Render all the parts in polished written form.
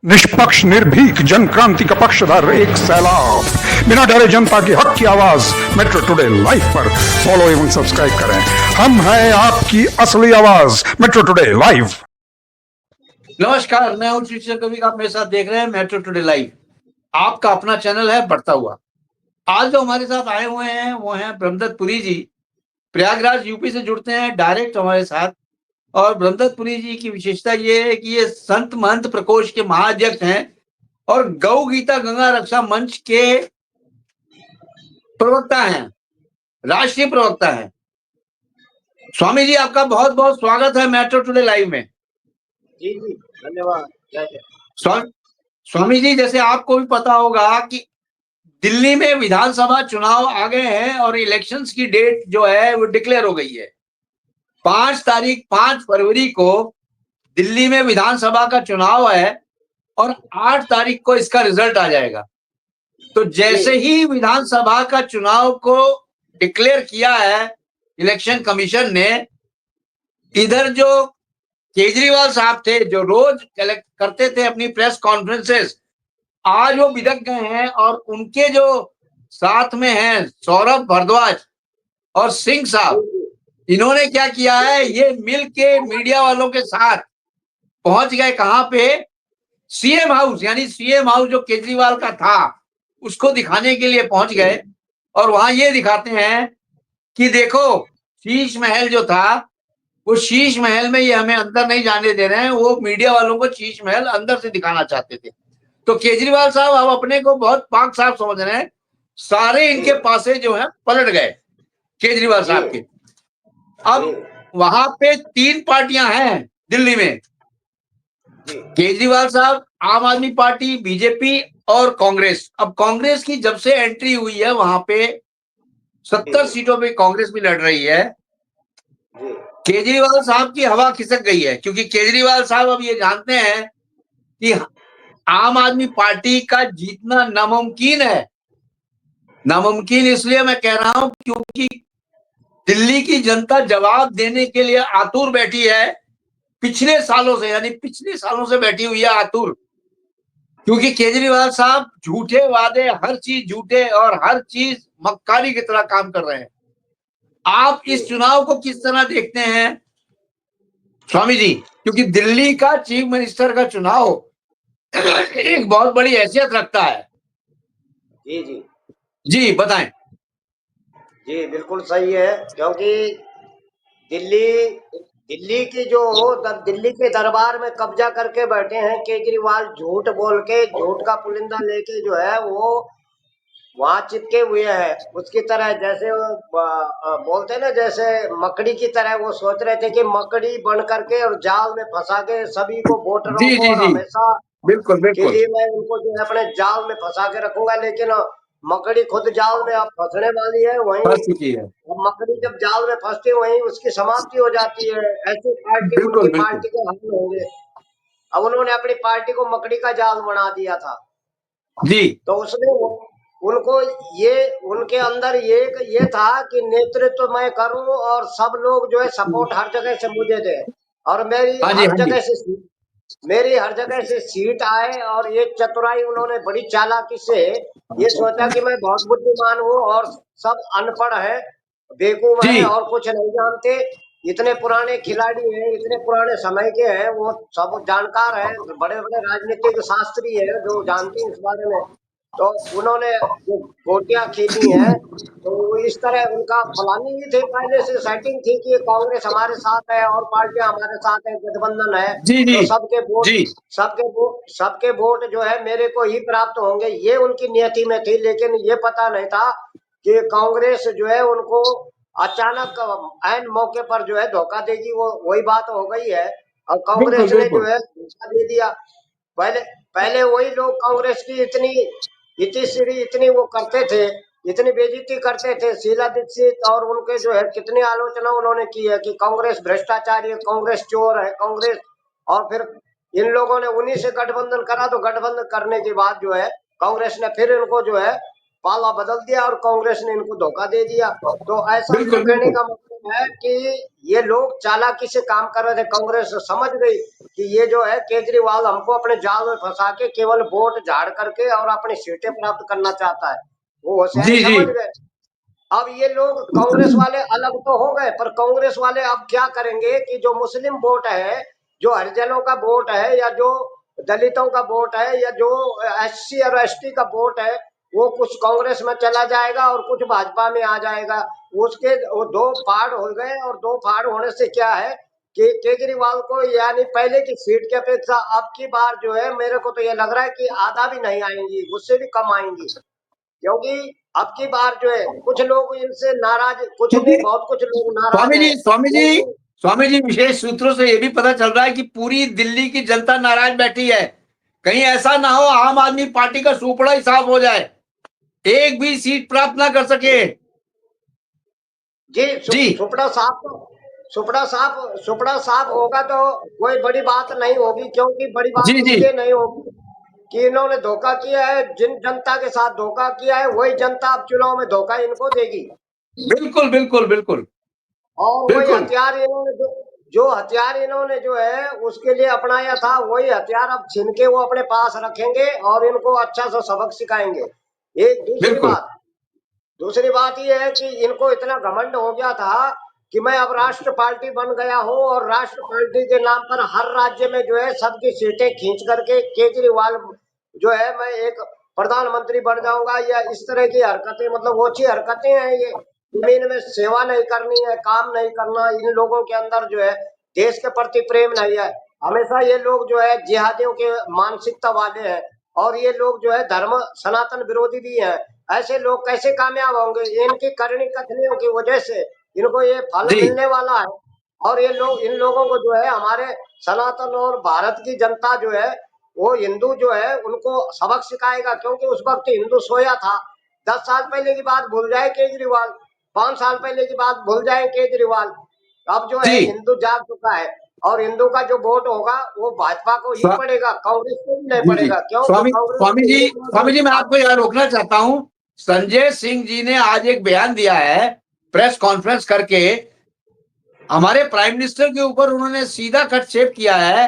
निष्पक्ष निर्भीक जन क्रांति का पक्षधर एक सैलाब, बिना डरे जनता की हक की आवाज मेट्रो टुडे लाइव पर फॉलो एवं सब्सक्राइब करें। हम हैं आपकी असली आवाज, मेट्रो टुडे लाइव। नमस्कार, मैं हूं टीचर कवि, आप मेरे साथ देख रहे हैं मेट्रो टुडे लाइव, आपका अपना चैनल है बढ़ता हुआ। आज जो हमारे साथ आए हुए हैं वो हैं ब्रह्मदत्त पुरी जी। प्रयागराज यूपी से जुड़ते हैं डायरेक्ट हमारे साथ। और ब्रह्मदत्त पुरी जी की विशेषता ये है कि ये संत महंत प्रकोष्ठ के महाअध्यक्ष हैं और गौ गीता गंगा रक्षा मंच के प्रवक्ता हैं, राष्ट्रीय प्रवक्ता हैं। स्वामी जी, आपका बहुत बहुत स्वागत है मेट्रो टुडे लाइव में। जी जी, धन्यवाद। जय जय। स्वामी जी, जैसे आपको भी पता होगा कि दिल्ली में विधानसभा चुनाव आ गए हैं और इलेक्शंस की डेट जो है वो डिक्लेयर हो गई है। 5 फरवरी को दिल्ली में विधानसभा का चुनाव है और 8 तारीख को इसका रिजल्ट आ जाएगा। तो जैसे ही विधानसभा का चुनाव को डिक्लेयर किया है इलेक्शन कमीशन ने, इधर जो केजरीवाल साहब थे जो रोज करते थे अपनी प्रेस कॉन्फ्रेंसेस, आज वो बिदक गए हैं और उनके जो साथ में हैं सौरभ भारद्वाज और सिंह साहब, इन्होंने क्या किया है, ये मिल के मीडिया वालों के साथ पहुंच गए कहां पे, सीएम हाउस, यानी सीएम हाउस जो केजरीवाल का था उसको दिखाने के लिए पहुंच गए। और वहां ये दिखाते हैं कि देखो शीश महल जो था, वो शीश महल में ये हमें अंदर नहीं जाने दे रहे हैं, वो मीडिया वालों को शीश महल अंदर से दिखाना चाहते थे। तो केजरीवाल साहब अब अपने को बहुत पाक साहब समझ रहे हैं, सारे इनके पासे जो है पलट गए केजरीवाल साहब के। अब वहां पे 3 पार्टियां हैं दिल्ली में, केजरीवाल साहब, आम आदमी पार्टी, बीजेपी और कांग्रेस। अब कांग्रेस की जब से एंट्री हुई है वहां पे 70 सीटों पे कांग्रेस भी लड़ रही है। केजरीवाल साहब की हवा खिसक गई है क्योंकि केजरीवाल साहब अब ये जानते हैं कि आम आदमी पार्टी का जीतना नामुमकिन है। नामुमकिन इसलिए मैं कह रहा हूं क्योंकि दिल्ली की जनता जवाब देने के लिए आतुर बैठी है, पिछले सालों से, यानी पिछले सालों से बैठी हुई है आतुर, क्योंकि केजरीवाल साहब झूठे वादे, हर चीज झूठे और हर चीज मक्कारी की तरह काम कर रहे हैं। आप इस चुनाव को किस तरह देखते हैं स्वामी जी? क्योंकि दिल्ली का चीफ मिनिस्टर का चुनाव एक बहुत बड़ी हैसियत रखता है। जी जी जी बताएं। जी, बिल्कुल सही है, क्योंकि दिल्ली दिल्ली की जो दिल्ली के दरबार में कब्जा करके बैठे हैं केजरीवाल, झूठ बोल के, झूठ का पुलिंदा लेके जो है वो वहां चिपके हुए हैं। उसकी तरह जैसे वो बोलते हैं ना, जैसे मकड़ी की तरह वो सोच रहे थे कि मकड़ी बन करके और जाल में फंसा के सभी को, वोटरों जी को, जी और जी, हमेशा बिल्कुल के बिल्कुल। लिए मैं उनको जो है अपने जाल में फंसा के रखूंगा। लेकिन मकड़ी खुद जाल में अब फंसने वाली है। वहीं फंस चुकी है। अब मकड़ी जब जाल में फंसती है वहीं उसकी समाप्ति हो जाती है। ऐसी पार्टी उनकी बिल्कुल बिल्कुल। पार्टी के हाल होंगे। अब उन्होंने अपनी पार्टी को मकड़ी का जाल बना दिया था, जी तो उसमें उनको ये, उनके अंदर ये था कि नेतृत्व मैं करूं और सब लोग जो है सपोर्ट हर जगह से मुझे दे, और हाँ जी, हाँ जी। मेरी हर जगह से सीट आए। और ये चतुराई उन्होंने बड़ी चालाकी से ये सोचा कि मैं बहुत बुद्धिमान हूँ और सब अनपढ़ है, बेवकूफ है जी और कुछ नहीं जानते। इतने पुराने खिलाड़ी हैं, इतने पुराने समय के हैं, वो सब जानकार हैं, बड़े बड़े राजनीतिक शास्त्री हैं जो जानते हैं इस बारे में। तो उन्होंने जो गोटियां खेली हैं, तो वो इस तरह उनका प्लानिंग ही थी, पहले से सेटिंग थी कि कांग्रेस हमारे साथ है और पार्टियां हमारे साथ है, गठबंधन है, जी जी तो सबके वोट जी सबके वोट जो है मेरे को ही प्राप्त होंगे, ये उनकी नियति में थी। लेकिन ये पता नहीं था कि कांग्रेस जो है उनको अचानक ऐन मौके पर जो है धोखा देगी। वो वही बात हो गई है और बिल्कुल कांग्रेस ने जो बिल्कुल। है धोखा दे दिया। पहले पहले वही लोग कांग्रेस की इतनी वो करते थे, इतनी बेइज्जती करते थे। शीला दीक्षित और उनके जो है कितनी आलोचना उन्होंने की है कि कांग्रेस भ्रष्टाचारी है, कांग्रेस चोर है, कांग्रेस। और फिर इन लोगों ने उन्हीं से गठबंधन करा, तो गठबंधन करने के बाद जो है कांग्रेस ने फिर इनको जो है पाला बदल दिया और कांग्रेस ने इनको धोखा दे दिया। तो ऐसा बिल्कुल कहने बिल्कुल। का मतलब है कि ये लोग चालाकी से काम कर रहे थे। कांग्रेस समझ गई कि ये जो है केजरीवाल हमको अपने जाल में फंसा के केवल वोट झाड़ करके और अपनी सीटें प्राप्त करना चाहता है। वो होशियारी जी जी समझ गए। अब ये लोग कांग्रेस वाले अलग तो हो गए, पर कांग्रेस वाले अब क्या करेंगे कि जो मुस्लिम वोट है, जो हरिजनों का वोट है, या जो दलितों का वोट है, या जो एससी और एसटी का वोट है, वो कुछ कांग्रेस में चला जाएगा और कुछ भाजपा में आ जाएगा। उसके वो दो फाड़ हो गए, और दो फाड़ होने से क्या है कि केजरीवाल को यानी पहले की सीट की अपेक्षा अब की बार जो है, मेरे को तो ये लग रहा है कि आधा भी नहीं आएंगी, उससे भी कम आएंगी। क्योंकि अब की बार जो है कुछ लोग इनसे नाराज, कुछ क्योंकि नहीं बहुत कुछ लोग नाराज स्वामी हैं, जी स्वामी जी क्योंकि स्वामी जी विशेष सूत्रों से यह भी पता चल रहा है कि पूरी दिल्ली की जनता नाराज बैठी है। कहीं ऐसा ना हो आम आदमी पार्टी का सुपड़ा ही साफ हो जाए, एक भी सीट प्राप्त ना कर सके। जी जी सुपड़ा साफ होगा तो कोई बड़ी बात नहीं होगी, क्योंकि बड़ी बात जी जी इसलिए नहीं होगी कि इन्होंने धोखा किया है। जिन जनता के साथ धोखा किया है वही जनता अब चुनाव में धोखा इनको देगी। बिल्कुल बिल्कुल बिल्कुल और वही बिल्कुल। हथियार इन्होंने जो हथियार इन्होंने जो है उसके लिए अपनाया था, वही हथियार अब छीन के वो अपने पास रखेंगे और इनको अच्छा सा सबक सिखाएंगे। एक बिल्कुल दूसरी बात ये है कि इनको इतना घमंड हो गया था कि मैं अब राष्ट्र पार्टी बन गया हूँ, और राष्ट्र पार्टी के नाम पर हर राज्य में जो है सबकी सीटें खींच करके केजरीवाल जो है मैं एक प्रधानमंत्री बन जाऊंगा, या इस तरह की हरकतें, मतलब वो अच्छी हरकतें हैं ये। जमीन में सेवा नहीं करनी है, काम नहीं करना, इन लोगों के अंदर जो है देश के प्रति प्रेम नहीं है। हमेशा ये लोग जो है जिहादियों के मानसिकता वाले हैं, और ये लोग जो है धर्म सनातन विरोधी भी हैं। ऐसे लोग कैसे कामयाब होंगे? इनकी करनी कथनियों की वजह से इनको ये फल जी मिलने वाला है। और ये लोग, इन लोगों को जो है हमारे सनातन और भारत की जनता जो है, वो हिंदू जो है उनको सबक सिखाएगा, क्योंकि उस वक्त हिंदू सोया था। 10 साल पहले की बात भूल जाए केजरीवाल, 5 साल पहले की बात भूल जाए केजरीवाल। अब जो है जी हिंदू जाग चुका है, और हिंदू का जो वोट होगा वो भाजपा को ही स्वा- पड़ेगा, कांग्रेस को भी नहीं जी जी पड़ेगा, क्योंकि स्वामी कांग्रेस स्वामी को जी हिंदू स्वामी जी मैं आपको यहाँ रोकना चाहता हूँ। संजय सिंह जी ने आज एक बयान दिया है प्रेस कॉन्फ्रेंस करके, हमारे प्राइम मिनिस्टर के ऊपर उन्होंने सीधा कटक्षेप किया है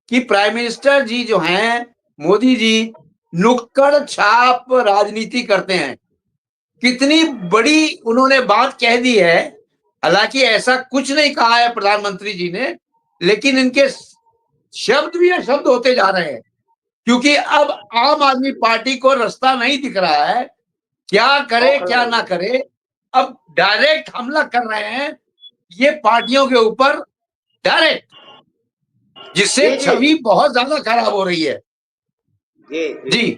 कि प्राइम मिनिस्टर जी जो हैं मोदी जी नुक्कड़ छाप राजनीति करते हैं। कितनी बड़ी उन्होंने बात कह दी है। हालांकि ऐसा कुछ नहीं कहा है प्रधानमंत्री जी ने, लेकिन इनके शब्द भी अशब्द होते जा रहे हैं, क्योंकि अब आम आदमी पार्टी को रास्ता नहीं दिख रहा है, क्या करे बौखला क्या है। ना करे। अब डायरेक्ट हमला कर रहे हैं ये पार्टियों के ऊपर, डायरेक्ट, जिससे जी जी छवि बहुत ज्यादा खराब हो रही है। जी जी जी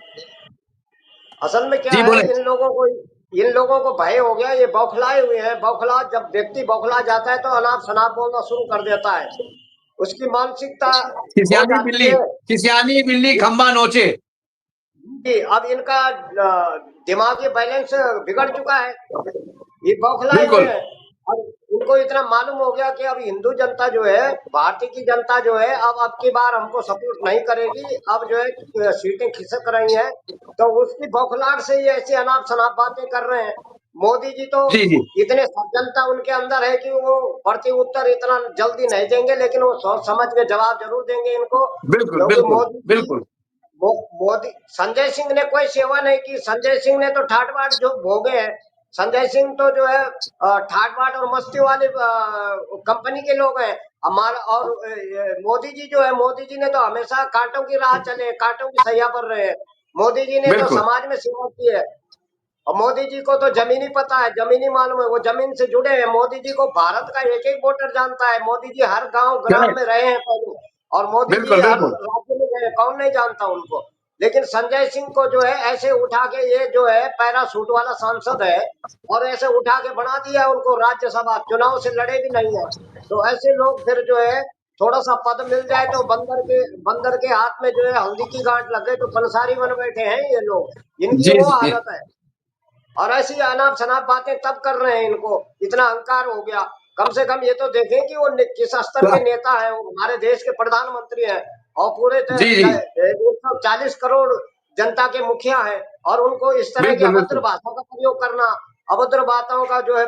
असल में क्या जी है, बोले। इन लोगों को भय हो गया, ये बौखलाए हुए हैं। बौखला, जब व्यक्ति बौखला जाता है तो अनाप शनाप बोलना शुरू कर देता है, उसकी मानसिकता हो जाती है खिसियानी बिल्ली खंबा नोचे। कि अब इनका दिमागी बैलेंस बिगड़ चुका है, ये बौखलाए हुए बिल्कुल हैं। और उनको इतना मालूम हो गया कि अब हिंदू जनता जो है, भारतीय की जनता जो है, अब की बार हमको सपोर्ट नहीं करेगी। अब जो है सीटें खिसक रही हैं, तो उसकी बौखलाहट से ये ऐसे अनाप शनाप बातें कर रहे हैं। मोदी जी तो जी जी इतने सज्जनता उनके अंदर है कि वो प्रति उत्तर इतना जल्दी नहीं देंगे, लेकिन वो सोच समझ के जवाब जरूर देंगे इनको, बिल्कुल क्योंकि बिल्कुल मोदी जी, बिल्कुल मोदी, संजय सिंह ने कोई सेवा नहीं की। संजय सिंह ने तो ठाट बाट जो भोगे हैं। संजय सिंह तो जो है ठाट बाट और मस्ती वाली कंपनी के लोग हैं हमारा। और मोदी जी जो है, मोदी जी ने तो हमेशा कांटों की राह चले, कांटों की सैया पर रहे हैं। मोदी जी ने तो बिल्कुल समाज में सेवा की है। और मोदी जी को तो जमीनी पता है, जमीनी मालूम है, वो जमीन से जुड़े हैं। मोदी जी को भारत का एक एक वोटर जानता है। मोदी जी हर गांव ग्राम करेक्ट में रहे हैं पहले, और मोदी जी बिल्कुल हर बिल्कुल राज्य में गए, कौन नहीं जानता उनको। लेकिन संजय सिंह को जो है ऐसे उठा के, ये जो है पैरासूट वाला सांसद है, और ऐसे उठा के बना दिया उनको राज्यसभा, चुनाव से लड़े भी नहीं है। तो ऐसे लोग फिर जो है थोड़ा सा पद मिल जाए तो बंदर के हाथ में जो है हल्दी की गांठ लग गई तो पंसारी बन बैठे हैं ये लोग। इनकी जी वो जी आदत है। और ऐसी अनाप शनाप बातें तब कर रहे हैं, इनको इतना अहंकार हो गया। कम से कम ये तो देखें कि वो किस स्तर के नेता है। वो हमारे देश के प्रधानमंत्री हैं, और पूरे जी जी 140 करोड़ जनता के मुखिया हैं, और उनको इस तरह की बिल्कुल अभद्र बिल्कुल भाषा का प्रयोग करना, अभद्र बातों का जो है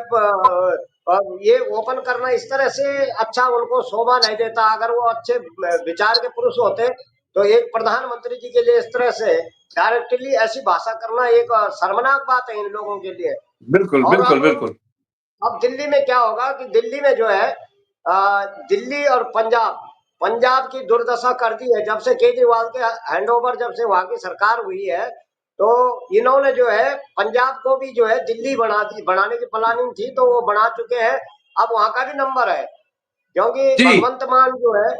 ये ओपन करना इस तरह से अच्छा उनको शोभा नहीं देता। अगर वो अच्छे विचार के पुरुष होते तो एक प्रधानमंत्री जी के लिए इस तरह से डायरेक्टली ऐसी भाषा करना एक शर्मनाक बात है इन लोगों के लिए। बिल्कुल और बिल्कुल बिल्कुल। अब दिल्ली में क्या होगा कि दिल्ली में जो है दिल्ली और पंजाब पंजाब की दुर्दशा कर दी है जब से केजरीवाल के हैंडओवर, जब से वहां की सरकार हुई है। तो इन्होंने जो है पंजाब को भी जो है दिल्ली बनाने की प्लानिंग थी, तो वो बना चुके हैं। अब वहां का भी नंबर है, क्योंकि जी भगवंत मान जो है,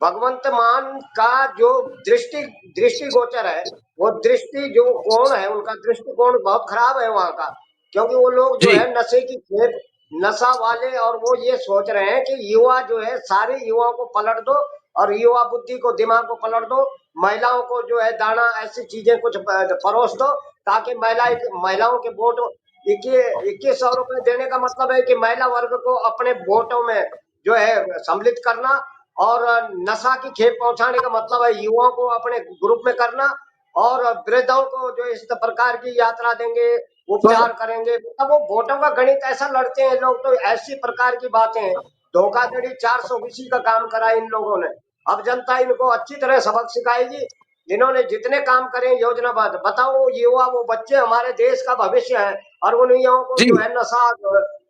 भगवंत मान का जो दृष्टिगोचर है, वो दृष्टि जो कोण है उनका दृष्टिकोण बहुत खराब है वहां का। क्योंकि वो लोग जो जी है नशे की खेप, नशा वाले, और वो ये सोच रहे हैं कि युवा जो है सारे युवाओं को पलट दो और युवा बुद्धि को, दिमाग को पलट दो। महिलाओं को जो है दाना ऐसी चीजें कुछ परोस दो ताकि महिलाओं के वोट 2100 रुपए देने का मतलब है कि महिला वर्ग को अपने वोटों में जो है सम्मिलित करना। और नशा की खेप पहुंचाने का मतलब है युवाओं को अपने ग्रुप में करना। और वृद्धों को जो इस प्रकार की यात्रा देंगे, तो उपचार करेंगे। मतलब वो वोटों का गणित ऐसा लड़ते हैं लोग, तो ऐसी प्रकार की बातें हैं। धोखाधड़ी 420 का काम करा इन लोगों ने। अब जनता इनको अच्छी तरह सबक सिखाएगी। इन्होंने जितने काम करे योजनाबद्ध, बताओ वो युवा, वो बच्चे हमारे देश का भविष्य है, और उन युवाओं को जी जो है नशा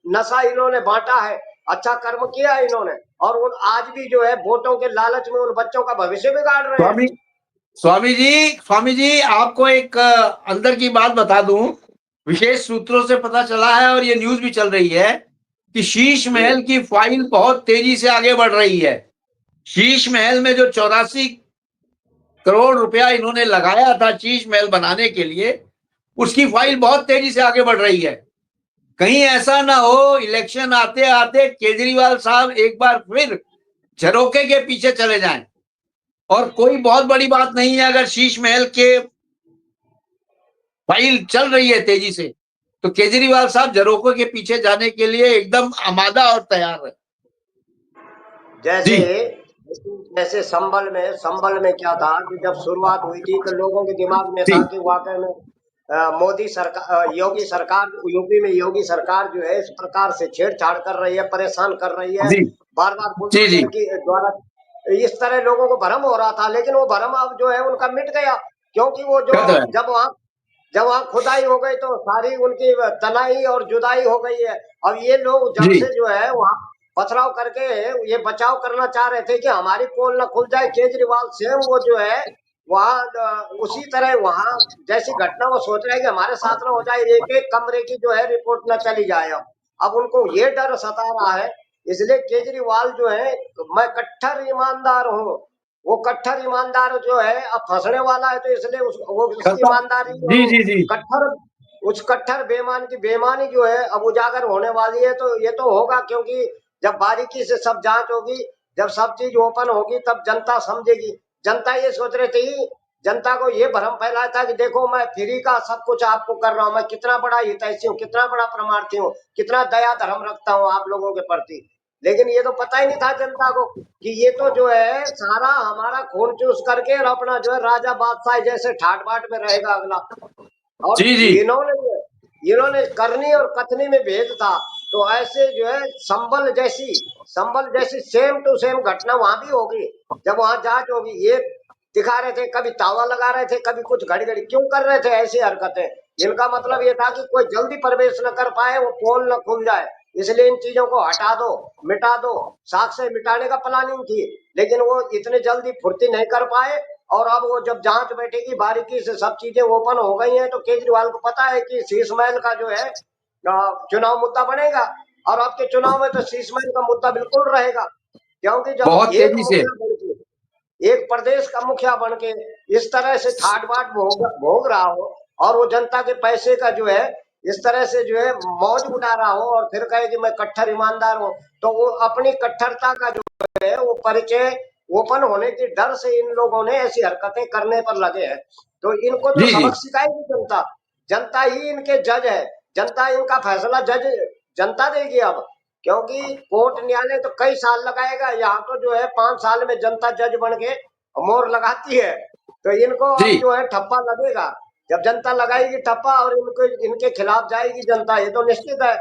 नशा इन्होंने बांटा है। अच्छा कर्म किया है इन्होंने, और उन आज भी जो है वोटों के लालच में उन बच्चों का भविष्य बिगाड़ रहे हैं। स्वामी स्वामी जी आपको एक अंदर की बात बता दूं। विशेष सूत्रों से पता चला है और ये न्यूज भी चल रही है कि शीश जी महल की फाइल बहुत तेजी से आगे बढ़ रही है। शीश महल में जो 84 करोड़ रुपया इन्होंने लगाया था शीश महल बनाने के लिए, उसकी फाइल बहुत तेजी से आगे बढ़ रही है। कहीं ऐसा ना हो इलेक्शन आते आते केजरीवाल साहब एक बार फिर झरोके के पीछे चले जाएं। और कोई बहुत बड़ी बात नहीं है अगर शीश महल के फाइल चल रही है तेजी से, तो केजरीवाल साहब झरोकों के पीछे जाने के लिए एकदम आमादा और तैयार है। जैसे जी जैसे संबल में क्या था कि जब शुरुआत हुई थी तो लोगों के दिमाग में जी था कि वाकई में मोदी सरकार, योगी सरकार, यूपी में योगी सरकार जो है इस प्रकार से छेड़छाड़ कर रही है, परेशान कर रही है, जी बार बार जी जी बुलडोजर की द्वारा। इस तरह लोगों को भ्रम हो रहा था, लेकिन वो भ्रम अब जो है उनका मिट गया। क्योंकि वो जो क्या तो है। जब वहां खुदाई हो गई तो सारी उनकी तनाई और जुदाई हो गई है। अब ये लोग जब जी से जो है वहां पथराव करके ये बचाव करना चाह रहे थे कि हमारी पोल न खुल जाए, केजरीवाल स्वयं वो जो है वहां उसी तरह वहां जैसी घटना वो सोच रहे हैं कि हमारे साथ ना हो जाए, एक एक कमरे की जो है रिपोर्ट न चली जाए। अब उनको ये डर सता रहा है। इसलिए केजरीवाल जो है, मैं कट्टर ईमानदार हूँ, वो कट्टर ईमानदार जो है अब फंसने वाला है, तो इसलिए वो उसकी खता ईमानदारी और जी वो जी जी कट्टर उस कट्टर बेईमान की बेईमानी जो है अब उजागर होने वाली है। तो ये तो होगा, क्योंकि जब बारीकी से सब जांच होगी, जब सब चीज ओपन होगी, तब जनता समझेगी। जनता ये सोच रही थी, जनता को ये भ्रम फैलाया था कि देखो मैं फ्री का सब कुछ आपको कर रहा हूँ, मैं कितना बड़ा हितैषी हूँ, कितना बड़ा परमार्थी हूँ, कितना दया धर्म रखता हूँ आप लोगों के प्रति। लेकिन ये तो पता ही नहीं था जनता को कि ये तो जो है सारा हमारा खून चूस करके और अपना जो है राजा बादशाह जैसे ठाट बाट में रहेगा अगला। और जी जी इन्होंने करनी और कथनी में भेद था। तो ऐसे जो है संबल जैसी सेम टू सेम घटना वहां भी होगी। जब वहां जांच होगी, ये दिखा रहे थे, कभी तावा लगा रहे थे, कभी कुछ घड़ी घड़ी क्यों कर रहे थे ऐसी हरकतें। इनका मतलब ये था कि कोई जल्दी प्रवेश न कर पाए, वो पोल न खुल जाए, इसलिए इन चीजों को हटा दो, मिटा दो, साक्ष्य मिटाने का प्लानिंग थी। लेकिन वो इतने जल्दी फुर्ती नहीं कर पाए। और अब वो जब जांच बैठेगी, बारीकी से सब चीजें ओपन हो गई हैं, तो केजरीवाल को पता है कि शीश महल का जो है चुनाव मुद्दा बनेगा। और आपके चुनाव में तो शीश महल का मुद्दा बिल्कुल रहेगा। क्योंकि जब बहुत एक तेजी से। मुखिया बन के, एक प्रदेश का मुखिया बन के इस तरह से ठाट बाट भोग रहा हो, और वो जनता के पैसे का जो है इस तरह से जो है मौज उड़ा रहा हो, और फिर कहे कि मैं कट्टर ईमानदार हूँ, तो वो अपनी कट्टरता का जो है वो परिचय ओपन होने के डर से इन लोगों ने ऐसी हरकतें करने पर लगे हैं। तो इनको तो जी जी सबक सिखाएगी जनता। जनता ही इनके जज है। जनता इनका फैसला जनता देगी अब। क्योंकि कोर्ट न्यायालय तो कई साल लगाएगा, यहाँ तो जो है 5 साल में जनता जज बन के मोहर लगाती है। तो इनको जी अब जो है ठप्पा लगेगा। जब जनता लगाएगी ठप्पा और इनके खिलाफ जाएगी जनता, ये तो निश्चित है।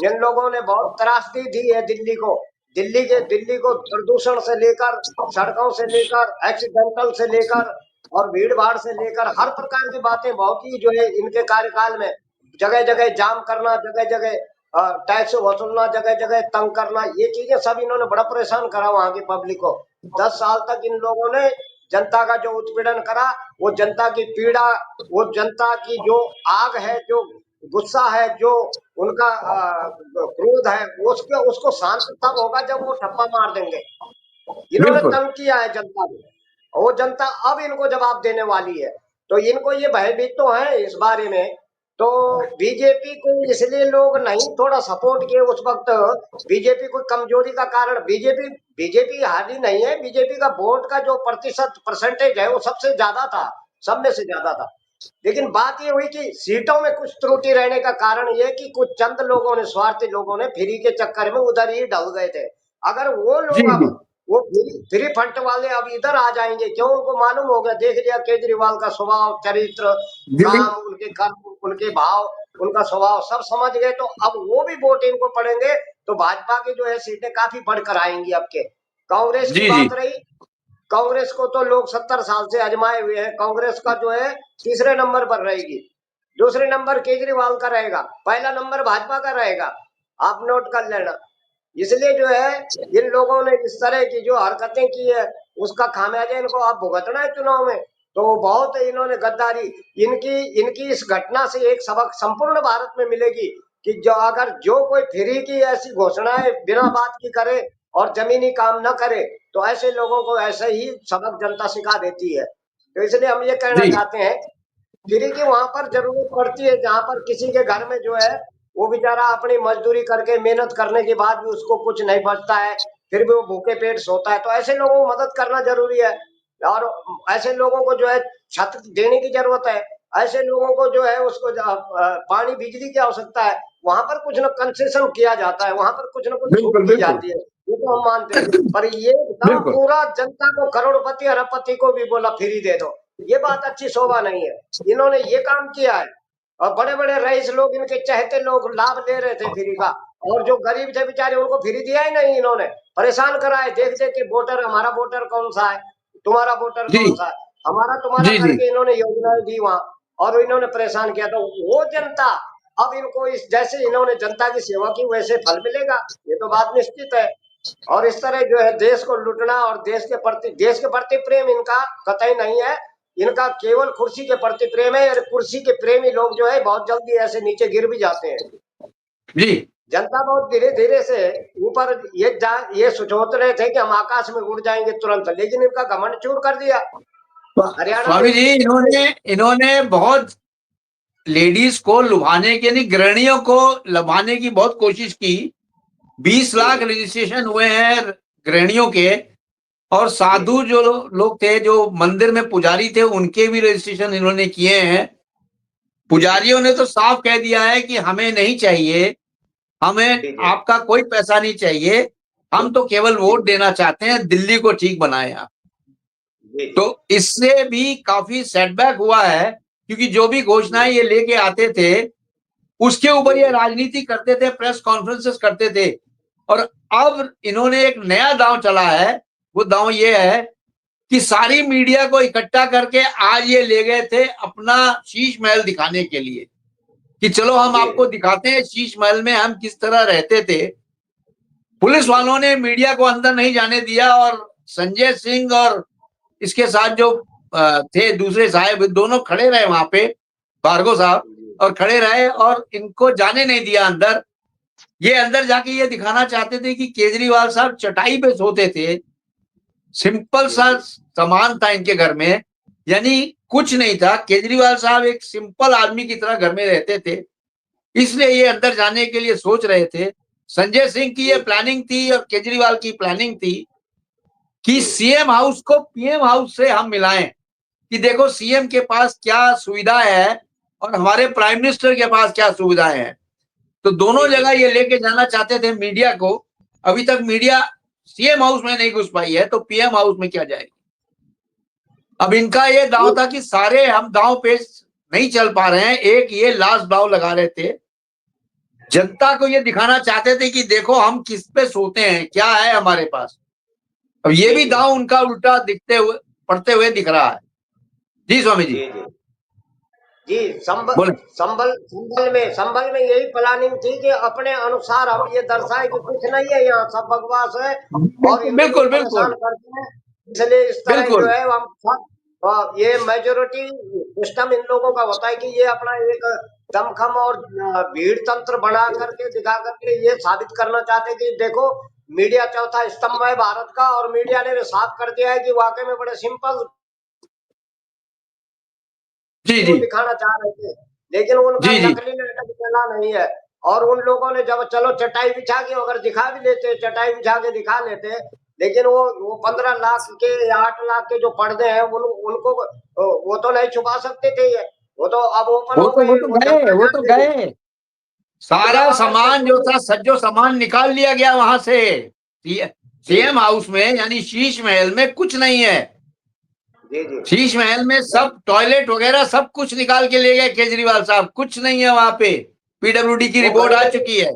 इन लोगों ने बहुत त्रासदी दी है दिल्ली को। दिल्ली को प्रदूषण से लेकर, सड़कों से लेकर, एक्सीडेंटल से लेकर और भीड़ भाड़ से लेकर हर प्रकार की बातें बहुत ही जो है इनके कार्यकाल में। जगह जगह जाम करना, जगह जगह टैक्स वसूलना, जगह जगह तंग करना, ये चीजें सब इन्होंने बड़ा परेशान करा वहां की पब्लिक को। 10 साल तक इन लोगों ने जनता का जो उत्पीड़न करा, वो जनता की पीड़ा, वो जनता की जो आग है, जो गुस्सा है, जो उनका क्रोध है, उसको शांत तब होगा जब वो ठप्पा मार देंगे। इन्होंने बिल्कुल तंग किया है जनता को, और वो जनता अब इनको जवाब देने वाली है। तो इनको ये भयभीत तो है इस बारे में। तो बीजेपी को इसलिए लोग नहीं थोड़ा सपोर्ट किए उस वक्त। बीजेपी कोई कमजोरी का कारण, बीजेपी हारी नहीं है। बीजेपी का वोट का जो परसेंटेज है वो सबसे ज्यादा था, सब में से ज्यादा था। लेकिन बात ये हुई कि सीटों में कुछ त्रुटि रहने का कारण ये कि कुछ चंद लोगों ने, स्वार्थी लोगों ने फ्री के चक्कर में उधर ही ढल गए थे। अगर वो जी लोग अब जी वो फ्री फंड वाले अब इधर आ जाएंगे, क्यों? उनको मालूम हो गया, देख लिया केजरीवाल का स्वभाव, चरित्र, जी जी काम, उनके कर्म, उनके भाव, उनका स्वभाव सब समझ गए। तो अब वो भी वोट इनको पड़ेंगे, तो भाजपा की जो है सीटें काफी बढ़कर आएंगी। अब के कांग्रेस की जी जी बात रही, कांग्रेस को तो लोग 70 साल से आजमाए हुए हैं। कांग्रेस का जो है तीसरे नंबर पर रहेगी, दूसरे नंबर केजरीवाल का रहेगा, पहला नंबर भाजपा का रहेगा। आप नोट कर लेना। इसलिए जो है इन लोगों ने इस तरह की जो हरकतें की है, उसका खामियाजा इनको अब भुगतना है चुनाव में। तो बहुत इन्होंने गद्दारी, इनकी इनकी इस घटना से एक सबक संपूर्ण भारत में मिलेगी कि जो कोई फ्री की ऐसी घोषणाएं बिना बात की करे और जमीनी काम न करे, तो ऐसे लोगों को ऐसे ही सबक जनता सिखा देती है। तो इसलिए हम ये कहना जी चाहते हैं, फ्री की वहां पर जरूरत पड़ती है जहां पर किसी के घर में जो है वो बेचारा अपनी मजदूरी करके मेहनत करने के बाद भी उसको कुछ नहीं बचता है, फिर भी वो भूखे पेट सोता है। तो ऐसे लोगों को मदद करना जरूरी है, और ऐसे लोगों को जो है छत देने की जरूरत है। ऐसे लोगों को जो है उसको पानी बिजली की आवश्यकता है, वहां पर कुछ न कंसेशन किया जाता है, वहां पर कुछ न कुछ छूट बिल्कुल की बिल्कुल जाती है, ये तो हम मानते हैं। पर ये एकदम बिल्कुल पूरा जनता को, करोड़पति अरबपति को भी बोला फ्री दे दो, ये बात अच्छी शोभा नहीं है। इन्होंने ये काम किया है, और बड़े बड़े रईस लोग, इनके चहेते लोग लाभ ले रहे थे फ्री का, और जो गरीब थे बेचारे उनको फ्री दिया ही नहीं। इन्होंने परेशान कराए, देख देख के वोटर, हमारा वोटर कौन सा है, तुम्हारा वोटर जी कौन सा है, हमारा तुम्हारा जी जी करके इन्होंने योजनाएं दी वहां, और इन्होंने परेशान किया। तो वो जनता अब इनको इस जैसे इन्होंने जनता की सेवा की वैसे फल मिलेगा, ये तो बात निश्चित है। और इस तरह जो है देश को लूटना और देश के प्रति प्रेम इनका कतई नहीं है। इनका केवल कुर्सी के प्रति प्रेम है, और कुर्सी के प्रेमी लोग जो है बहुत जल्दी ऐसे नीचे गिर भी जाते हैं। जी जनता बहुत धीरे धीरे से ऊपर ये सोच रहे थे कि हम आकाश में उड़ जाएंगे तुरंत, लेकिन इनका घमंड चूर कर दिया। हरियाणा में स्वामी जी, इन्होंने बहुत लेडीज को लुभाने के, नहीं गृहिणियों को लुभाने की बहुत कोशिश की। 20 लाख रजिस्ट्रेशन हुए हैं गृहिणियों के, और साधु जो लोग थे, जो मंदिर में पुजारी थे, उनके भी रजिस्ट्रेशन इन्होंने किए हैं। पुजारियों ने तो साफ कह दिया है कि हमें नहीं चाहिए, हमें जी जी आपका कोई पैसा नहीं चाहिए, हम तो केवल वोट देना चाहते हैं, दिल्ली को ठीक बनाए आप। जी तो इससे भी काफी सेटबैक हुआ है, क्योंकि जो भी घोषणाएं ये लेके आते थे उसके ऊपर ये राजनीति करते थे, प्रेस कॉन्फ्रेंसेस करते थे। और अब इन्होंने एक नया दांव चला है, वो दांव ये है कि सारी मीडिया को इकट्ठा करके आज ये ले गए थे अपना शीश महल दिखाने के लिए, कि चलो हम जी आपको दिखाते हैं शीश महल में हम किस तरह रहते थे। पुलिस वालों ने मीडिया को अंदर नहीं जाने दिया, और संजय सिंह और इसके साथ जो थे दूसरे साहब, दोनों खड़े रहे वहां पे, भार्गव साहब, और खड़े रहे और इनको जाने नहीं दिया अंदर। ये अंदर जाके ये दिखाना चाहते थे कि केजरीवाल साहब चटाई पे सोते थे, सिंपल सा सामान था इनके घर में, यानी कुछ नहीं था। केजरीवाल साहब एक सिंपल आदमी की तरह घर में रहते थे, इसलिए ये अंदर जाने के लिए सोच रहे थे। संजय सिंह की ये प्लानिंग थी और केजरीवाल की प्लानिंग थी कि सीएम हाउस को पीएम हाउस से हम मिलाएं, कि देखो सीएम के पास क्या सुविधा है और हमारे प्राइम मिनिस्टर के पास क्या सुविधाएं हैं। तो दोनों जगह ये लेके जाना चाहते थे मीडिया को। अभी तक मीडिया सीएम हाउस में नहीं घुस पाई है, तो पीएम हाउस में क्या जाएगी। अब इनका ये दांव था कि सारे हम दांव पेच नहीं चल पा रहे हैं। एक ये लास्ट दांव लगा रहे थे, जनता को ये दिखाना चाहते थे कि देखो हम किस पे सोते हैं, क्या है हमारे पास। अब ये भी दांव उनका उल्टा दिखते हुए पड़ते हुए दिख रहा है। जी स्वामी जी, जी जी जी। संभल बोले। संभल संभल में यही प्लानिंग थी कि अपने अनुसार हम ये दर्शाए कि कुछ नहीं है, यहाँ सब बकवास है और बिल्कुल हिंदू को बिल्कुल परेशान बिल्कुल करते हैं। इसलिए इस तरह जो बिल्कुल। है हम सब ये मेजोरिटी सिस्टम इन लोगों का होता है कि ये अपना एक दमखम और भीड़ तंत्र बना करके दिखा करके ये साबित करना चाहते हैं कि देखो मीडिया चौथा स्तंभ है भारत का, और मीडिया ने भी साफ कर दिया है कि वाकई में बड़े सिंपल जी वो जी दिखाना चाह रहे थे, लेकिन उनका जी जी नकली नाटक चला नहीं है। और उन लोगों ने जब चलो चटाई बिछा के अगर दिखा भी लेते, चटाई बिछा के दिखा लेते, लेकिन वो 15 लाख के या 8 लाख के जो पर्दे हैं उनको वो तो नहीं छुपा सकते थे ये। वो तो अब ओपन हो गए, वो तो वो गए, जनता वो तो जान गई। गए। अब सारा जब अगर सामान जो सच था, सज्जो सामान निकाल लिया गया वहां से। जी सीएम हाउस में यानी शीश महल में कुछ नहीं है। जी जी शीश महल में सब टॉयलेट वगैरह सब कुछ निकाल के ले गए केजरीवाल साहब, कुछ नहीं है वहां पे। पीडब्ल्यूडी की वो रिपोर्ट घड़ी आ घड़ी चुकी है।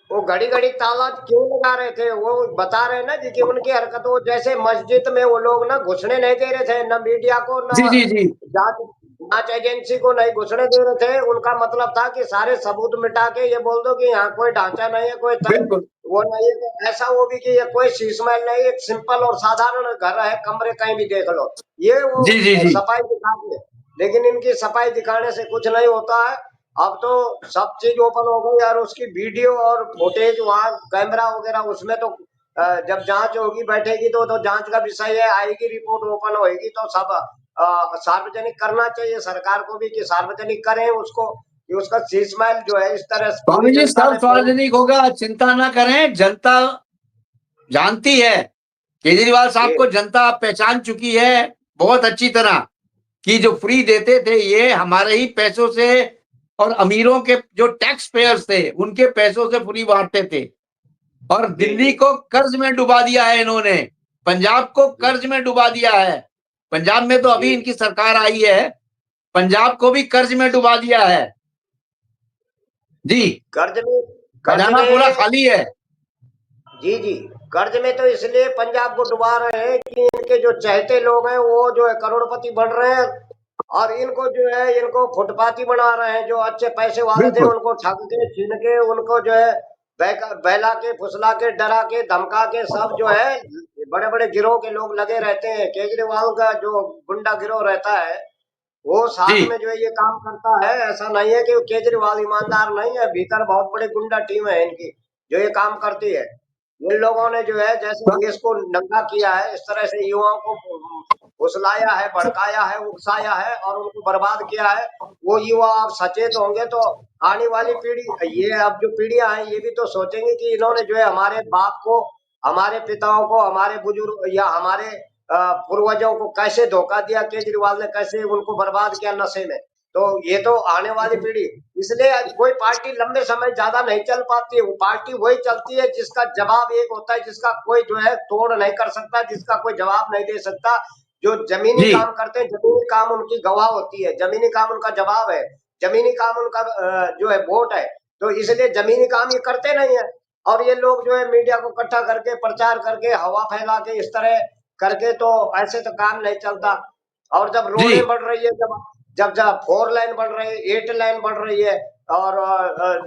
वो घड़ी घड़ी ताला क्यों लगा रहे थे, वो बता रहे हैं ना जी कि उनकी हरकतों जैसे मस्जिद में वो लोग ना घुसने नहीं दे रहे थे, न मीडिया को न जी जी जी जांच जांच एजेंसी को नहीं घुसने दे रहे थे। उनका मतलब था कि सारे सबूत मिटा के ये बोल दो कि यहाँ कोई ढांचा नहीं है, कोई बिल्कुल। वो नहीं है। तो ऐसा वो भी कि ये कोई शीशमहल नहीं, एक सिंपल और साधारण घर है, कमरे कहीं भी देख लो, ये वो जी जी जी सफाई दिखा के। लेकिन इनकी सफाई दिखाने से कुछ नहीं होता है। अब तो सब चीज ओपन हो गई यार, उसकी वीडियो और फुटेज वहां कैमरा वगैरह उसमें तो जब जांच होगी बैठेगी तो जांच का विषय है, आएगी रिपोर्ट ओपन होएगी तो सब सार्वजनिक करना चाहिए सरकार को भी कि सार्वजनिक करें उसको, कि उसका शीश महल जो है इस तरह से पूरी स्वामी जी जनता सब ने सार्वजनिक होगा, चिंता ना करें। जनता जानती है, केजरीवाल साहब जी को जनता पहचान चुकी है बहुत अच्छी तरह, कि जो फ्री देते थे ये हमारे ही पैसों से, और अमीरों के जो टैक्स पेयर्स थे उनके पैसों से फ्री बांटते थे। और जी दिल्ली जी को कर्ज में डुबा दिया है इन्होंने, पंजाब को जी कर्ज में डुबा दिया है। पंजाब में तो जी अभी इनकी सरकार आई है, पंजाब को भी कर्ज में डुबा दिया है। जी, कर्ज में कर्ज खजाना पूरा में खाली है। जी जी कर्ज में तो इसलिए पंजाब को डुबा रहे हैं कि इनके जो चहेते लोग हैं वो जो है करोड़पति बन रहे हैं, और इनको जो है इनको फुटपाती बना रहे हैं। जो अच्छे पैसे वाले थे बिल्कुल। उनको ठग के छीन के उनको जो है बहला के फुसला के डरा के धमका के सब जो है बड़े बड़े गिरोह के लोग लगे रहते हैं। केजरीवाल का जो गुंडा गिरोह रहता है वो जी साथ में जो है ये काम करता है। ऐसा नहीं है कि केजरीवाल ईमानदार नहीं है, भीतर बहुत बड़ी गुंडा टीम है इनकी जो ये काम करती है। इन लोगों ने जो है जैसे देश को नंगा किया है, इस तरह से युवाओं को फुसलाया है, भड़काया है, उकसाया है और उनको बर्बाद किया है। वो युवा अब सचेत होंगे तो आने वाली पीढ़ी, ये अब जो पीढ़ियां हैं ये भी तो सोचेंगे कि इन्होंने जो है हमारे बाप को, हमारे पिताओं को, हमारे बुजुर्ग या हमारे पूर्वजों को कैसे धोखा दिया, केजरीवाल ने कैसे उनको बर्बाद किया नशे में। तो ये तो आने वाली पीढ़ी, इसलिए कोई पार्टी लंबे समय ज्यादा नहीं चल पाती है। वो पार्टी वही चलती है जिसका जवाब एक होता है, जिसका कोई जो है तोड़ नहीं कर सकता, जिसका कोई जवाब नहीं दे सकता। जो जमीनी जी काम करते हैं, जमीनी काम उनकी गवाह होती है, जमीनी काम उनका जवाब है, जमीनी काम उनका जो है वोट है। तो इसलिए जमीनी काम ये करते नहीं है। और ये लोग जो है मीडिया को इकट्ठा करके प्रचार करके हवा फैला के इस तरह करके तो ऐसे तो काम नहीं चलता। और जब जी रोडें बढ़ रही है, जब जब जब 4 लाइन बढ़ रही है, 8 लाइन बढ़ रही है, और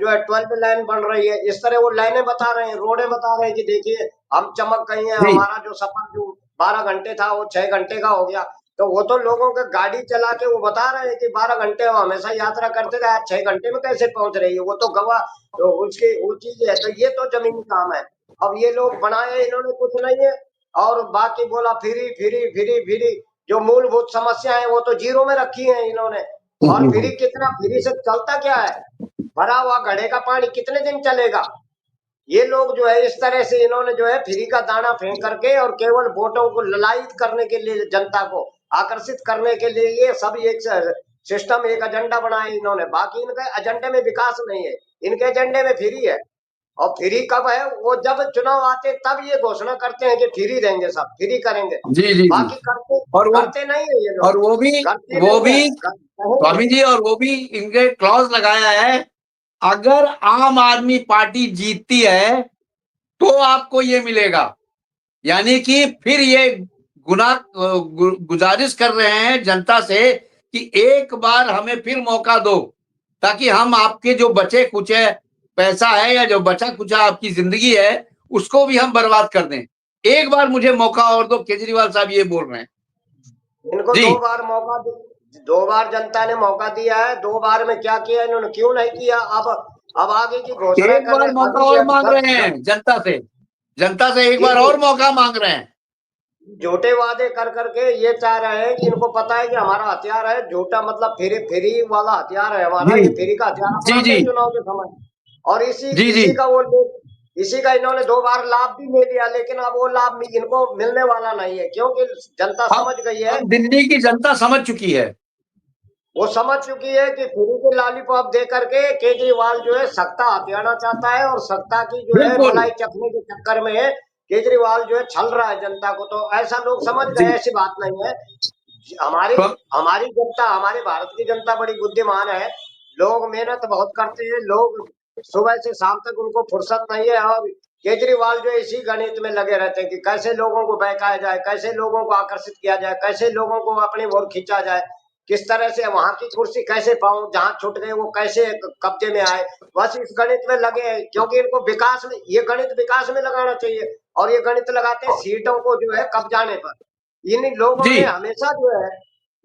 जो है 12 लाइन बढ़ रही है, इस तरह वो लाइनें बता रहे हैं, रोडें बता रहे हैं कि देखिए हम चमक गई हैं, जी हमारा जो सफर जो 12 घंटे था वो 6 घंटे का हो गया। तो वो तो लोगों का गाड़ी चला के वो बता रहे हैं कि 12 घंटे हम हमेशा यात्रा करते थे, आज 6 घंटे में कैसे पहुंच रही है, वो तो गवाह तो उसकी वो चीज है। तो ये तो जमीनी काम है। अब ये लोग बनाए इन्होंने कुछ नहीं है, और बाकी बोला फ्री फ्री फ्री फ्री, जो मूलभूत समस्या है वो तो जीरो में रखी है इन्होंने। और फ्री कितना, फ्री से चलता क्या है, भरा हुआ घड़े का पानी कितने दिन चलेगा। ये लोग जो है इस तरह से इन्होंने जो है फ्री का दाना फेंक करके और केवल वोटों को ललायित करने के लिए, जनता को आकर्षित करने के लिए ये सब एक सिस्टम, एक एजेंडा बनाया इन्होंने। बाकी इनके एजेंडे में विकास नहीं है, इनके एजेंडे में फ्री है। और फ्री कब है? वो जब चुनाव आते तब ये घोषणा करते हैं कि फ्री देंगे, सब फ्री करेंगे। जी जी जी। बाकी करते और वो करते नहीं है ये लोग, और वो भी करते वो नहीं भी है, कहेंगे। स्वामी जी, और वो भी इनके क्लॉज लगाया है, अगर आम आदमी पार्टी जीतती है तो आपको ये मिलेगा। यानी कि फिर ये गुजारिश कर रहे हैं जनता से कि एक बार हमें फिर मौका दो, ताकि हम आपके जो बचे कुचे पैसा है या जो बचा कुचा आपकी जिंदगी है उसको भी हम बर्बाद कर दें। एक बार मुझे मौका और दो, केजरीवाल साहब ये बोल रहे हैं। इनको जी 2 बार मौका 2 बार जनता ने मौका दिया है। 2 बार में क्या किया इन्होंने, क्यों नहीं किया? अब आगे की घोषणा एक कर बार रहे, मौका अभी और ये मांग रहे हैं जनता से एक बार और मौका मांग रहे हैं। झूठे वादे कर करके ये चाह रहे हैं कि इनको पता है कि हमारा हथियार है झूठा, मतलब फ्री फ्री वाला हथियार है हमारा, जी ये फ्री का हथियार जी अपनाते जी हैं चुनाव के समय। और जी जी। इसी का इन्होंने 2 बार लाभ भी ले लिया, लेकिन अब वो लाभ इनको मिलने वाला नहीं है, क्योंकि जनता समझ गई है। अब दिल्ली की जनता समझ चुकी है। वो समझ चुकी है कि फ्री के लॉलीपॉप दे करके केजरीवाल जो है सत्ता हथियाना चाहता है, और सत्ता की जो है बिल्कुल। मलाई चखने के चक्कर में केजरीवाल जो है छल रहा है जनता को। तो ऐसा लोग समझ जी। गए, ऐसी बात नहीं है। हमारी तो हमारी जनता, हमारे भारत की जनता बड़ी बुद्धिमान है। लोग मेहनत बहुत करते हैं, लोग सुबह से शाम तक उनको फुर्सत नहीं है। और केजरीवाल जो है इसी गणित में लगे रहते हैं कि कैसे लोगों को बहकाया जाए, कैसे लोगों को आकर्षित किया जाए, कैसे लोगों को अपनी ओर खींचा जाए, किस तरह से वहां की कुर्सी कैसे पाऊं, जहां छूट गए वो कैसे कब्जे में आए। बस इस गणित में लगे हैं, क्योंकि इनको विकास में, ये गणित विकास में लगाना चाहिए, और ये गणित लगाते हैं सीटों को जो है कब्जाने पर। इन लोगों जी ने हमेशा जो है,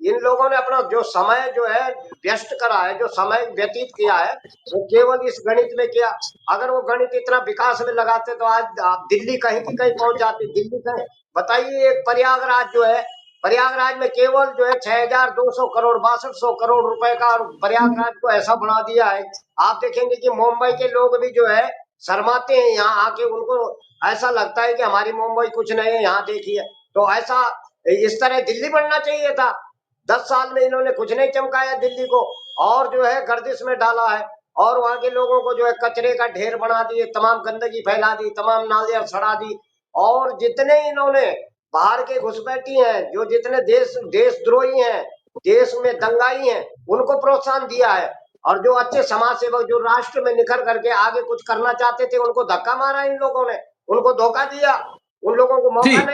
इन लोगों ने अपना जो समय जो है व्यस्त करा है, जो समय व्यतीत किया है, वो केवल इस गणित में किया। अगर वो गणित इतना विकास में लगाते तो आज आप दिल्ली कहीं की कहीं पहुंच जाती। दिल्ली कहीं, बताइए, एक प्रयागराज जो है, प्रयागराज में केवल जो है 6,200 करोड़ 6200 करोड़ रुपए का, और प्रयागराज को ऐसा बना दिया है। आप देखेंगे कि मुंबई के लोग भी जो है शर्माते हैं यहाँ आके, उनको ऐसा लगता है कि हमारी मुंबई कुछ नहीं है, यहाँ देखिए। तो ऐसा, इस तरह दिल्ली बनना चाहिए था। 10 साल में इन्होंने कुछ नहीं चमकाया दिल्ली को, और जो है गर्दिश में डाला है, और वहां के लोगों को जो है कचरे का ढेर बना दिए, तमाम गंदगी फैला दी, तमाम नालियां सड़ा दी। और जितने इन्होंने बाहर के घुसपैठी हैं, जो जितने देशद्रोही हैं, देश में दंगाई हैं, उनको प्रोत्साहन दिया है। और जो अच्छे समाज सेवक जो राष्ट्र में निखर करके आगे कुछ करना चाहते थे, उनको धक्का मारा इन लोगों ने, उनको धोखा दिया, उन लोगों को जी मौका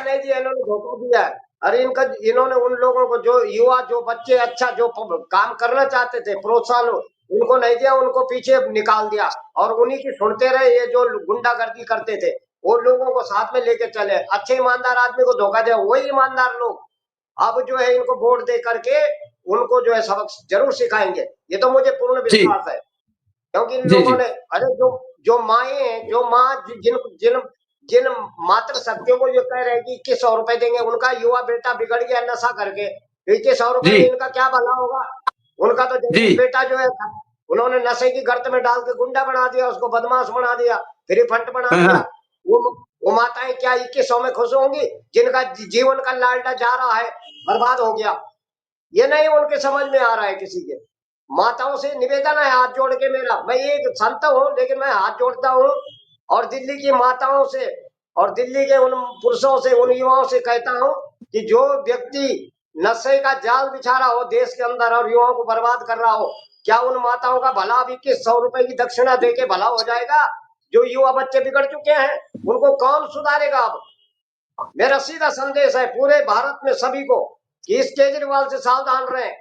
नहीं दिया, इन्होंने धोखा दिया है। अरे इन्होंने उन लोगों को, जो युवा, जो बच्चे अच्छा जो काम करना चाहते थे, प्रोत्साहन उनको नहीं दिया, उनको पीछे निकाल दिया, और उन्हीं की सुनते रहे। ये जो गुंडागर्दी करते थे वो लोगों को साथ में लेके चले, अच्छे ईमानदार आदमी को धोखा दिया। वही ईमानदार लोग अब जो है इनको वोट दे करके उनको जो है सबक जरूर सिखाएंगे, ये तो मुझे पूर्ण जी विश्वास है। क्योंकि इन जी लोगों जी ने, अरे जो जो माए हैं, जो माँ जिन जिन जिन मातृ शक्तियों को जो कह रहे हैं कि 2100 रुपए देंगे, उनका युवा बेटा बिगड़ गया नशा करके, 2100 रुपए जी में इनका क्या भला होगा? उनका तो जी जरूर बेटा जो है उन्होंने नशे की गर्त में डाल के गुंडा बना दिया, उसको बदमाश बना दिया, फ्री फंड बना हाँ दिया। हाँ, वो माताएं क्या 2100 में खुश होंगी, जिनका जीवन का लालटा जा रहा है, बर्बाद हो गया? ये नहीं उनके समझ में आ रहा है किसी के। माताओं से निवेदन है हाथ जोड़ के मेरा, मैं एक संत हूँ लेकिन मैं हाथ जोड़ता हूँ, और दिल्ली की माताओं से और दिल्ली के उन पुरुषों से, उन युवाओं से कहता हूँ कि जो व्यक्ति नशे का जाल बिछा रहा हो देश के अंदर और युवाओं को बर्बाद कर रहा हो, क्या उन माताओं का भला अभी 2100 रुपए की दक्षिणा दे के भला हो जाएगा? जो युवा बच्चे बिगड़ चुके हैं उनको कौन सुधारेगा? अब मेरा सीधा संदेश है पूरे भारत में सभी को कि इस केजरीवाल से सावधान रहें।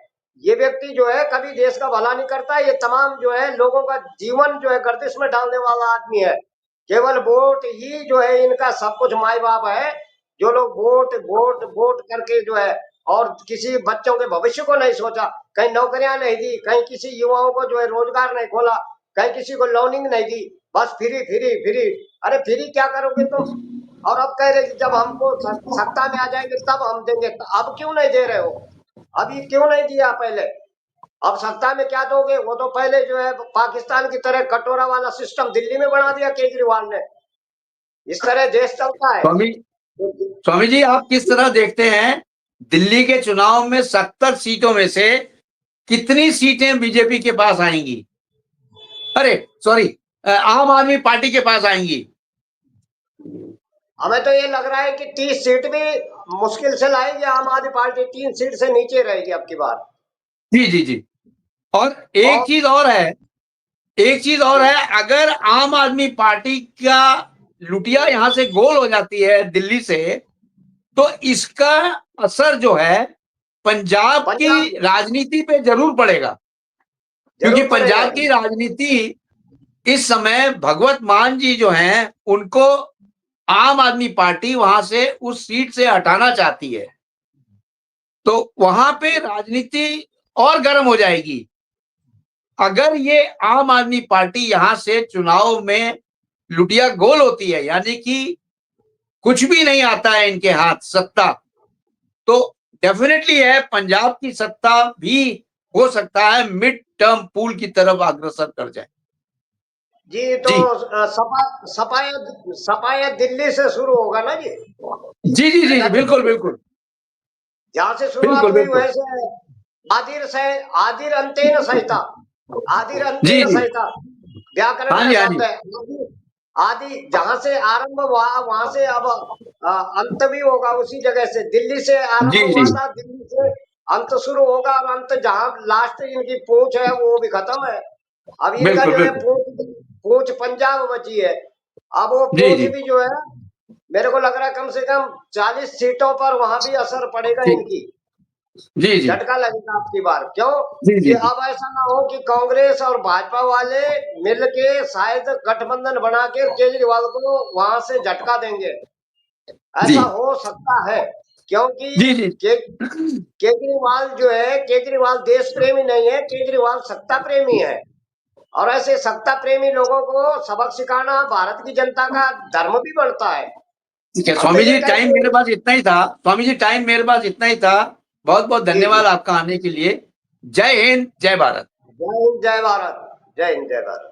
ये व्यक्ति जो है कभी देश का भला नहीं करता, ये तमाम जो है लोगों का जीवन जो है गर्दिश में डालने वाला आदमी है। केवल वोट ही जो है इनका सब कुछ, माई बाप है। जो लोग वोट वोट वोट करके जो है, और किसी बच्चों के भविष्य को नहीं सोचा, कहीं नौकरियां नहीं दी, कहीं किसी युवाओं को जो है रोजगार नहीं खोला, कहीं किसी को लोनिंग नहीं दी, बस फ्री फ्री फ्री। अरे फ्री क्या करोगे तुम? और अब कह रहे कि जब हमको सत्ता में आ जाएंगे तब हम देंगे, तो अब क्यों नहीं दे रहे हो? अभी क्यों नहीं दिया पहले? अब सत्ता में क्या दोगे? वो तो पहले जो है पाकिस्तान की तरह कटोरा वाला सिस्टम दिल्ली में बना दिया केजरीवाल ने। इस तरह देश चलता है। स्वामी स्वामी जी, आप किस तरह देखते हैं दिल्ली के चुनाव में 70 सीटों में से कितनी सीटें बीजेपी के पास आएंगी? अरे सॉरी, आम आदमी पार्टी के पास आएंगी। हमें तो ये लग रहा है कि 30 सीट भी मुश्किल से लाएगी आम आदमी पार्टी, 3 सीट से नीचे रहेगी अब की बार। जी जी जी। और एक और चीज और है, एक चीज और है, अगर आम आदमी पार्टी का लुटिया यहां से गोल हो जाती है दिल्ली से, तो इसका असर जो है पंजाब पंजाब की राजनीति पे जरूर पड़ेगा, क्योंकि जरूर पड़ेगा। पंजाब की राजनीति इस समय भगवत मान जी जो हैं उनको आम आदमी पार्टी वहां से उस सीट से हटाना चाहती है, तो वहां पे राजनीति और गर्म हो जाएगी। अगर ये आम आदमी पार्टी यहां से चुनाव में लुटिया गोल होती है, यानी कि कुछ भी नहीं आता है इनके हाथ सत्ता, तो डेफिनेटली है पंजाब की सत्ता भी हो सकता है मिड टर्म पूल की तरफ अग्रसर कर जाए। जी तो जी सपा सपा दिल्ली से शुरू होगा ना जी। जी जी जी, बेटा बिल्कुल दिल्ली बिल्कुल जहाँ से शुरुआत बिल्कुल हुई बिल्कुल। वैसे आदिर अंतेन सहिता, आदिर जी अंतेन जी, सहिता व्याकरण हाँ का जी हाँ शब्द जी है। आदि जहां से आरंभ हुआ वहां से अब अंत भी होगा उसी जगह से। दिल्ली से आरंभ जी हुआ जी, था, दिल्ली से अंत शुरू होगा, और अंत जहां लास्ट इनकी पहुंच है वो भी खत्म है। अब इनका बिल्कुल जो है बिल्कुल। पहुंच पंजाब बची है। अब वो जी पहुंच जी, भी जो है मेरे को लग रहा है कम से कम 40 सीटों पर वहां भी असर पड़ेगा ठीक, इनकी, जी जी झटका लगेगा आपकी बार। क्यों जी कि जी जी अब ऐसा ना हो कि कांग्रेस और भाजपा वाले मिलके शायद गठबंधन बना के केजरीवाल को वहां से झटका देंगे, जी ऐसा हो सकता है। क्योंकि जी जी के, केजरीवाल जो है, केजरीवाल देश प्रेमी नहीं है, केजरीवाल सत्ता प्रेमी है। और ऐसे सत्ता प्रेमी लोगों को सबक सिखाना भारत की जनता का धर्म भी बनता है। ठीक है। हम तो स्वामी ये जी टाइम कहते मेरे हैं। पास इतना ही था, स्वामी जी टाइम मेरे पास इतना ही था। बहुत बहुत जी जी, धन्यवाद आपका आने के लिए। जय हिंद, जय भारत। जय हिंद जय भारत, जय हिंद जय भारत।